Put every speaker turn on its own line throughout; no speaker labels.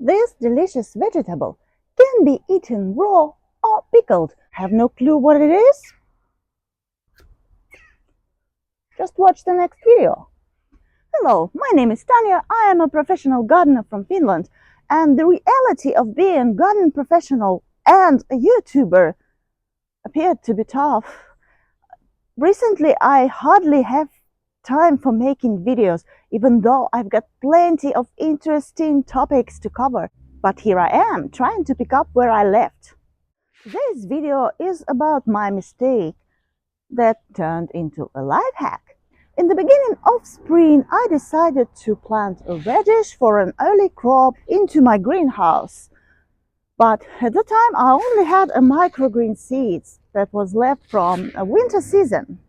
This delicious vegetable can be eaten raw or pickled. Have no clue what it is? Just watch the next video. Hello, my name is Tanya. I am a professional gardener from Finland, and the reality of being a garden professional and a YouTuber appeared to be tough. Recently, I hardly have time for making videos, even though I've got plenty of interesting topics to cover. But here I am, trying to pick up where I left. Today's video is about my mistake that turned into a life hack. In the beginning of spring, I decided to plant a radish for an early crop into my greenhouse. But at the time, I only had a microgreen seeds that was left from a winter season.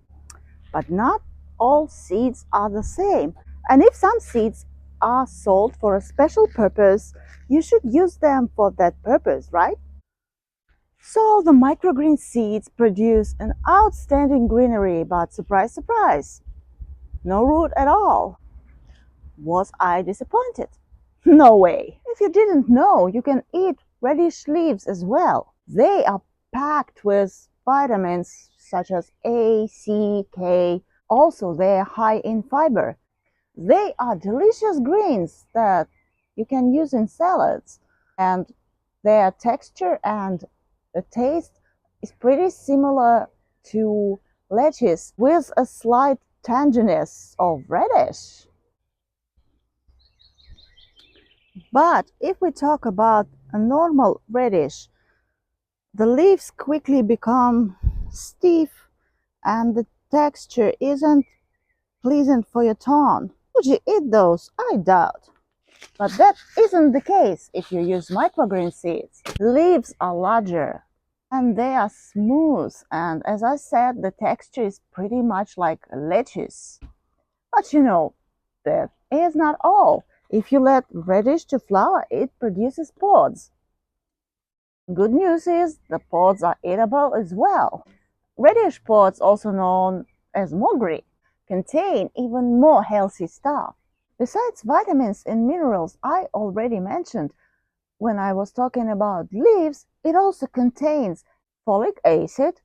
But not all seeds are the same. And if some seeds are sold for a special purpose, you should use them for that purpose, right? So the microgreen seeds produce an outstanding greenery, but surprise, surprise, no root at all. Was I disappointed? No way. If you didn't know, you can eat radish leaves as well. They are packed with vitamins such as A, C, K. Also, they are high in fiber. They are delicious greens that you can use in salads, and their texture and the taste is pretty similar to lettuce with a slight tanginess of radish. But if we talk about a normal radish, the leaves quickly become stiff and the texture isn't pleasant for your tongue. Would you eat those? I doubt. But that isn't the case if you use microgreen seeds. The leaves are larger and they are smooth, and as I said, the texture is pretty much like lettuce. But you know, that is not all. If you let radish to flower, it produces pods. Good news is the pods are eatable as well. Radish pods, also known as mogri, contain even more healthy stuff. Besides vitamins and minerals I already mentioned when I was talking about leaves, it also contains folic acid,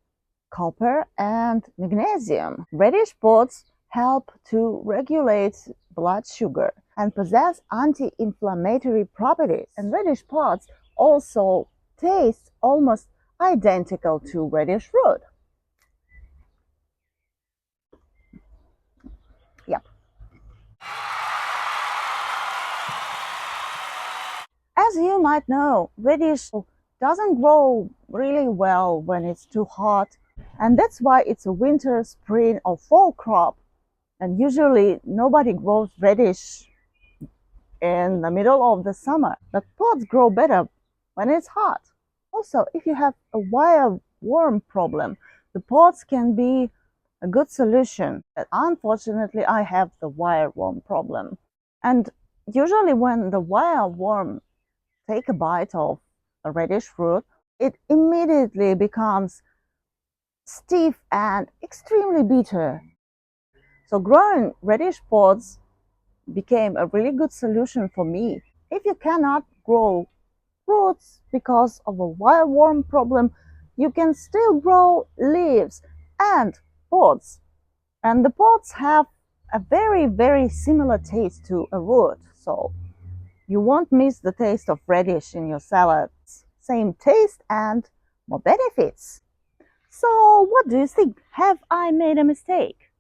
copper, and magnesium. Radish pods help to regulate blood sugar and possess anti-inflammatory properties. And radish pods also taste almost identical to radish root. Yep. As you might know, radish doesn't grow really well when it's too hot, and that's why it's a winter, spring, or fall crop. And usually nobody grows radish in the middle of the summer. But pods grow better when it's hot. Also, if you have a wireworm problem, the pods can be a good solution. But unfortunately, I have the wireworm problem. And usually when the wireworm take a bite of a radish fruit, it immediately becomes stiff and extremely bitter. So growing radish pods became a really good solution for me. If you cannot grow roots because of a wireworm problem, you can still grow leaves and pods. And the pods have a very, very similar taste to a root. So you won't miss the taste of radish in your salads. Same taste and more benefits. So what do you think? Have I made a mistake?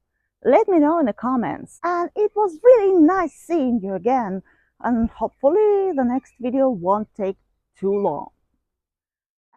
Let me know in the comments. And it was really nice seeing you again. And hopefully the next video won't take too long.